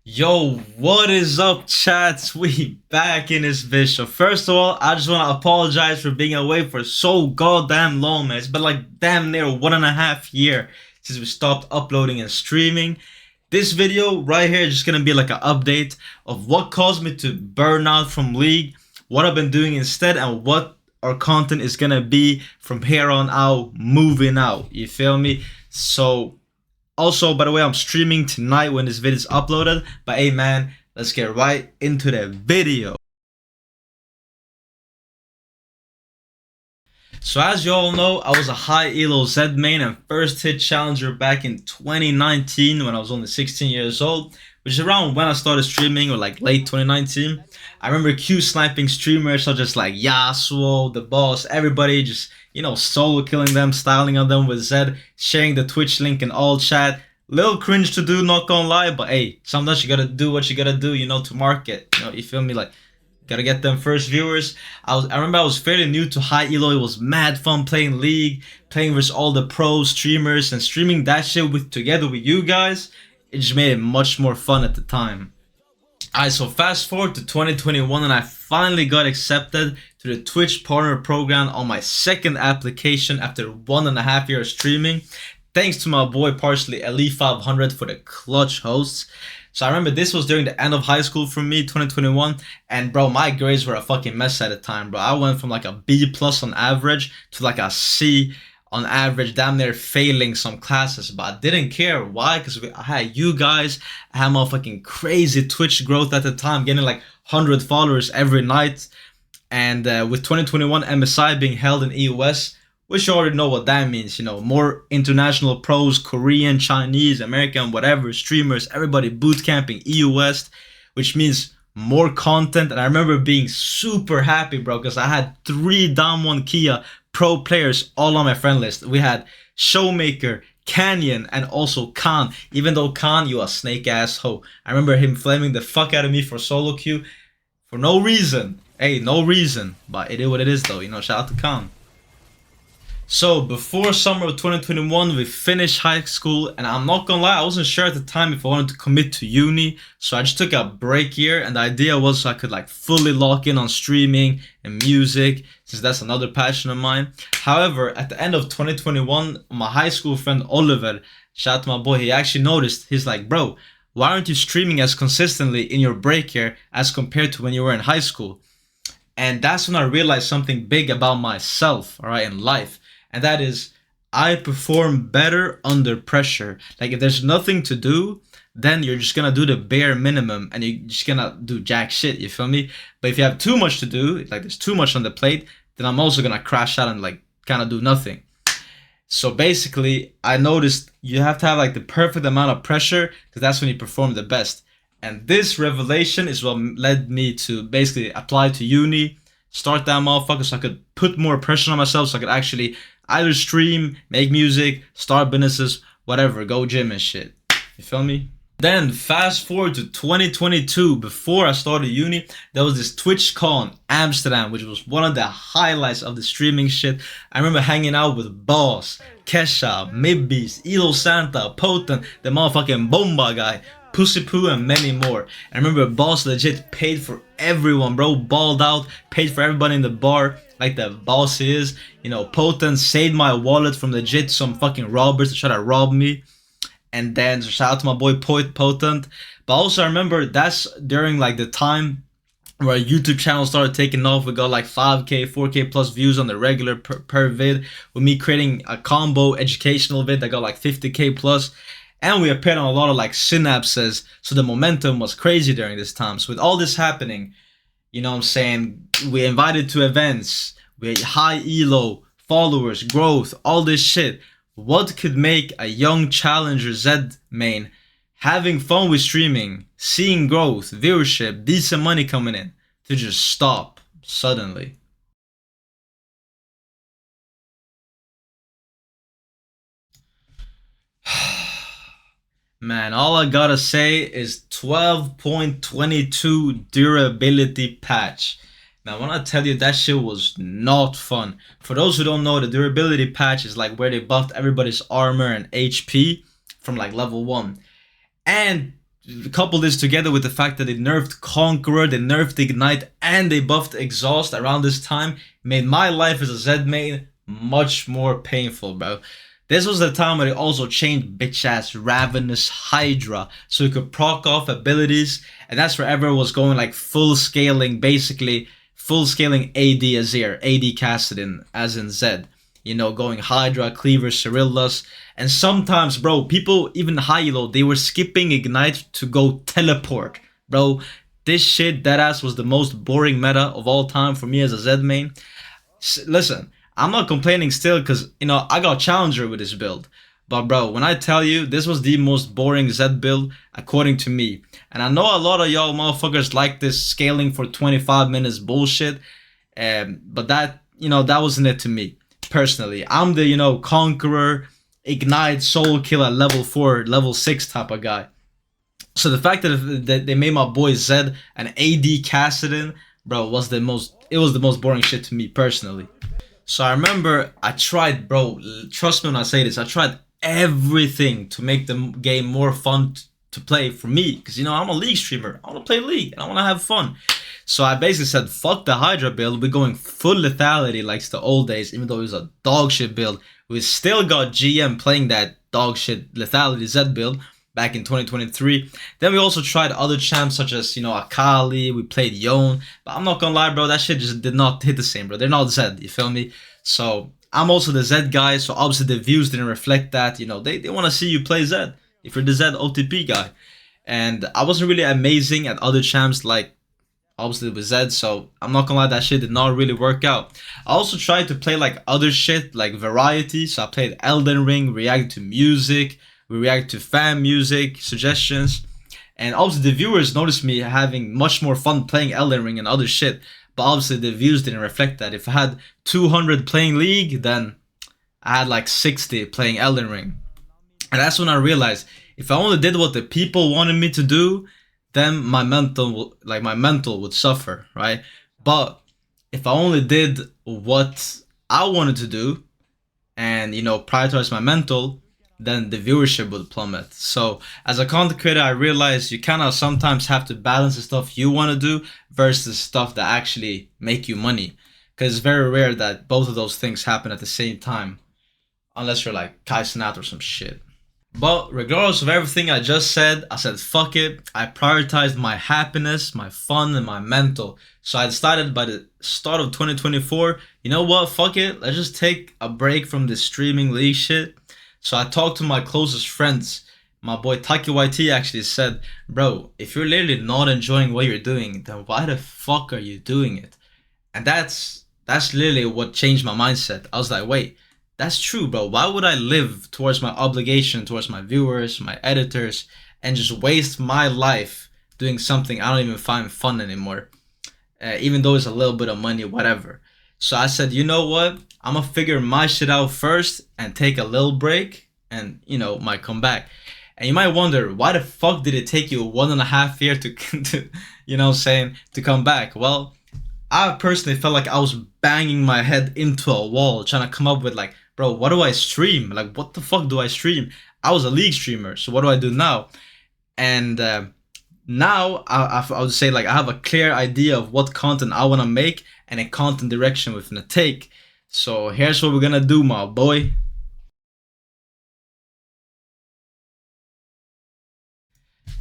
Yo, what is up, chats? We back in this bitch. So first of all, I just want to apologize for being away for so goddamn long, man. It's been like damn near 1.5 years since we stopped uploading and streaming. This video right here is just gonna be like an update of what caused me to burn out from League, what I've been doing instead, and what our content is gonna be from here on out, moving out. You feel me? So also, by the way, I'm streaming tonight when this video is uploaded. But hey, man, let's get right into the video. So as you all know, I was a high elo Z main and first hit challenger back in 2019 when I was only 16 years old, which is around when I started streaming, or like late 2019. I remember Q sniping streamers such as like Yasuo, the boss, everybody just, solo killing them, styling on them with Z, sharing the Twitch link in all chat. Little cringe to do, not gonna lie, but hey, sometimes you gotta do what you gotta do, to market. You feel me? Like, gotta get them first viewers. I remember I was fairly new to high elo. It was mad fun playing League, playing with all the pro streamers, and streaming that shit together with you guys. It just made it much more fun at the time. Alright, so fast forward to 2021 and I finally got accepted to the Twitch partner program on my second application after 1.5 years streaming. Thanks to my boy partially Elite500 for the clutch hosts. So I remember this was during the end of high school for me, 2021, and bro, my grades were a fucking mess at the time, bro. I went from like a B plus on average to like a C on average, damn near failing some classes, but I didn't care. Why? Because I had you guys, I had my fucking crazy Twitch growth at the time, getting like 100 followers every night, and with 2021 MSI being held in EUS, which you already know what that means, more international pros, Korean, Chinese, American, whatever, streamers, everybody boot camping EU West, which means more content. And I remember being super happy, bro, because I had 3 Dam 1 Kia pro players all on my friend list. We had Showmaker, Canyon, and also Khan. Even though Khan, you a snake ass hoe. I remember him flaming the fuck out of me for solo queue for no reason. Hey, no reason. But it is what it is though, shout out to Khan. So before summer of 2021 we finished high school, and I'm not gonna lie, I wasn't sure at the time if I wanted to commit to uni, so I just took a break year, and the idea was so I could like fully lock in on streaming and music, since that's another passion of mine. However, at the end of 2021, my high school friend Oliver, shout out to my boy, he actually noticed. He's like, bro, why aren't you streaming as consistently in your break year as compared to when you were in high school? And that's when I realized something big about myself, alright, in life. And that is, I perform better under pressure. Like, if there's nothing to do, then you're just gonna do the bare minimum and you're just gonna do jack shit, you feel me? But if you have too much to do, like there's too much on the plate, then I'm also gonna crash out and like kind of do nothing. So basically, I noticed you have to have like the perfect amount of pressure, because that's when you perform the best. And this revelation is what led me to basically apply to uni, start that motherfucker so I could put more pressure on myself, so I could actually either stream, make music, start businesses, whatever, go gym and shit. You feel me? Then fast forward to 2022, before I started uni, there was this Twitch con in Amsterdam, which was one of the highlights of the streaming shit. I remember hanging out with Boss, Kesha, Midbeast, Elo Santa, Potent, the motherfucking Bomba guy, Pussy Poo, and many more. I remember Boss legit paid for everyone, bro, balled out, paid for everybody in the bar, like the boss he is. Potent saved my wallet from legit some fucking robbers to try to rob me. And then shout out to my boy Potent. But also I remember that's during like the time where YouTube channel started taking off. We got like 5k 4k plus views on the regular per vid, with me creating a combo educational vid that got like 50k plus, and we appeared on a lot of like synapses, so the momentum was crazy during this time. So with all this happening, what I'm saying, we invited to events, we had high elo, followers, growth, all this shit. What could make a young challenger Z main having fun with streaming, seeing growth, viewership, decent money coming in, to just stop suddenly? Man, all I gotta say is 12.22 durability patch. Now, when I tell you that shit was not fun. For those who don't know, the durability patch is like where they buffed everybody's armor and HP from like level 1. And Couple this together with the fact that they nerfed Conqueror, they nerfed Ignite, and they buffed Exhaust around this time, made my life as a Z main much more painful, bro. This was the time where they also changed bitch ass Ravenous Hydra so you could proc off abilities, and that's where everyone was going like full scaling, basically full scaling AD Azir, AD Kassadin, as in Z. You know, going Hydra, Cleaver, Cyrillas, and sometimes, bro, people even high elo, they were skipping Ignite to go teleport, bro. This shit, deadass, was the most boring meta of all time for me as a Z main. Listen, I'm not complaining still because, you know, I got Challenger with this build. But, bro, when I tell you, this was the most boring Z build, according to me. And I know a lot of y'all motherfuckers like this scaling for 25 minutes bullshit. But that, you know, that wasn't it to me, personally. I'm the, you know, Conqueror, Ignite, Soul Kill at level 4, level 6 type of guy. So the fact that they made my boy Zed an AD Kassadin, bro, was the most boring shit to me personally. So I remember I tried, bro, trust me when I say this, I tried everything to make the game more fun to play for me. Because, you know, I'm a League streamer. I want to play League and I want to have fun. So I basically said, fuck the Hydra build. We're going full lethality like the old days, even though it was a dog shit build. We still got GM playing that dog shit lethality Z build back in 2023. Then we also tried other champs such as, you know, Akali, we played Yone. But I'm not gonna lie, bro, that shit just did not hit the same, bro. They're not Z, you feel me? So I'm also the Z guy, so obviously the views didn't reflect that. You know, they want to see you play Z if you're the Z OTP guy. And I wasn't really amazing at other champs like obviously with Z, so I'm not gonna lie, that shit did not really work out. I also tried to play like other shit, like variety, so I played Elden Ring, reacted to music, we react to fan music suggestions, and obviously the viewers noticed me having much more fun playing Elden Ring and other shit, but obviously the views didn't reflect that. If I had 200 playing League, then I had like 60 playing Elden Ring. And that's when I realized, if I only did what the people wanted me to do, then my mental would suffer, right? But if I only did what I wanted to do and, you know, prioritize my mental, then the viewership would plummet. So as a content creator, I realized you kind of sometimes have to balance the stuff you want to do versus stuff that actually make you money, because it's very rare that both of those things happen at the same time, unless you're like Kai Cenat or some shit. But regardless of everything I just said, I said fuck it. I prioritized my happiness, my fun, and my mental. So I decided by the start of 2024, you know what, fuck it, let's just take a break from this streaming League shit. So I talked to my closest friends. My boy Taki YT actually said, bro, if you're literally not enjoying what you're doing, then why the fuck are you doing it? And that's literally what changed my mindset. I was like, wait, that's true, bro. Why would I live towards my obligation, towards my viewers, my editors, and just waste my life doing something I don't even find fun anymore? Even though it's a little bit of money, whatever. So I said, you know what? I'm gonna figure my shit out first and take a little break and, you know, might come back. And you might wonder, why the fuck did it take you 1.5 years to you know what I'm saying, to come back? Well, I personally felt like I was banging my head into a wall trying to come up with like, bro, what do I stream? Like, what the fuck do I stream? I was a League streamer, so what do I do now? And now I would say like I have a clear idea of what content I want to make and a content direction we're gonna take. So here's what we're gonna do, my boy.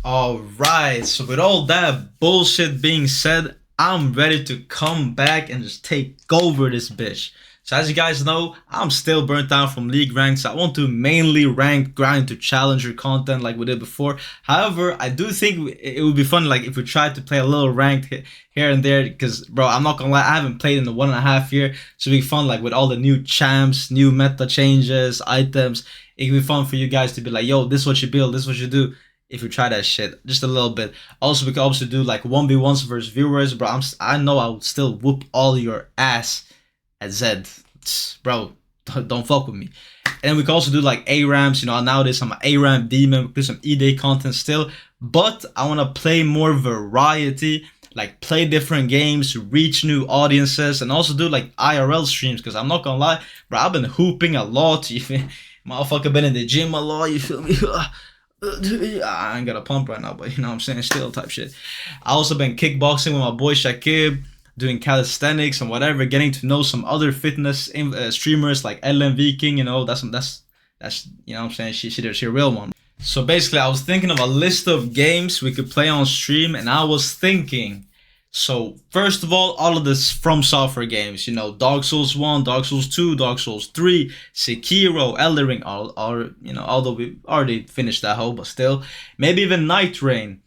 Alright, so with all that bullshit being said, I'm ready to come back and just take over this bitch. So as you guys know, I'm still burnt out from League ranks. So I want to mainly rank grind to challenger content like we did before. However, I do think it would be fun like if we tried to play a little ranked here and there, because bro, I'm not gonna lie, I haven't played in the 1.5 years. So it'd be fun like with all the new champs, new meta changes, items. It could be fun for you guys to be like, yo, this is what you build, this is what you do. If you try that shit, just a little bit. Also, we could also do like 1v1s versus viewers, bro. I know I would still whoop all your ass at Zed, bro. Don't fuck with me. And then we could also do like A-Rams. You know, nowadays I'm an A-Ram demon. We do some E-Day content still, but I want to play more variety, like play different games, reach new audiences, and also do like IRL streams. Because I'm not gonna lie, bro, I've been hooping a lot. You feel, motherfucker, been in the gym a lot. You feel me? I ain't got a pump right now, but you know what I'm saying, still type shit. I also been kickboxing with my boy Shakib, doing calisthenics and whatever, getting to know some other fitness streamers like Ellen Viking. You know, that's you know what I'm saying. She a real one. So basically, I was thinking of a list of games we could play on stream, and I was thinking. So first of all of this From Software games, you know, Dark Souls 1, Dark Souls 2, Dark Souls 3, Sekiro, Elden Ring, all you know, although we already finished that whole, but still, maybe even Night Rain,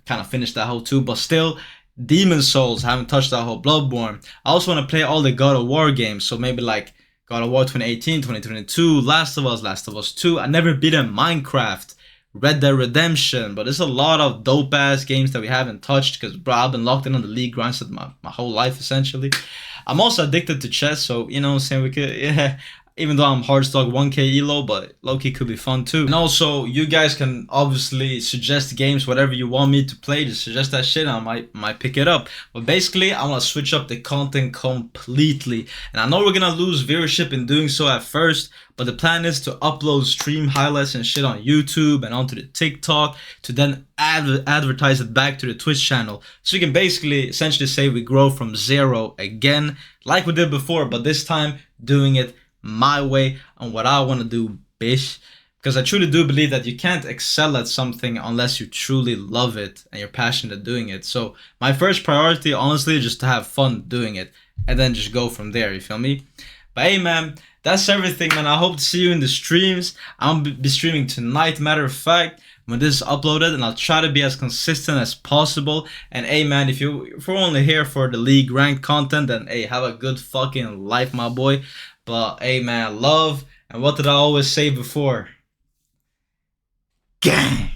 kind of finished that whole too, but still, Demon Souls, haven't touched that whole, Bloodborne. I also want to play all the God of War games, so maybe like God of War 2018, 2022, Last of Us 2. I never beaten Minecraft, Red Dead Redemption, but there's a lot of dope ass games that we haven't touched because, bro, I've been locked in on the league grind my whole life essentially. I'm also addicted to chess, so you know what I'm saying, we could, yeah, even though I'm hard stuck 1k elo, but low-key could be fun too. And also, you guys can obviously suggest games, whatever you want me to play, just suggest that shit and I might pick it up. But basically, I want to switch up the content completely. And I know we're gonna lose viewership in doing so at first, but the plan is to upload stream highlights and shit on YouTube and onto the TikTok to then advertise it back to the Twitch channel. So you can basically essentially say we grow from zero again, like we did before, but this time doing it my way and what I want to do, bitch. Because I truly do believe that you can't excel at something unless you truly love it and you're passionate doing it. So my first priority, honestly, is just to have fun doing it and then just go from there, you feel me? But hey, man, that's everything, man. I hope to see you in the streams. I'll be streaming tonight, matter of fact, when this is uploaded, and I'll try to be as consistent as possible. And hey, man, if you're only here for the league ranked content, then hey, have a good fucking life, my boy. But hey, man, love, and what did I always say before? Gang!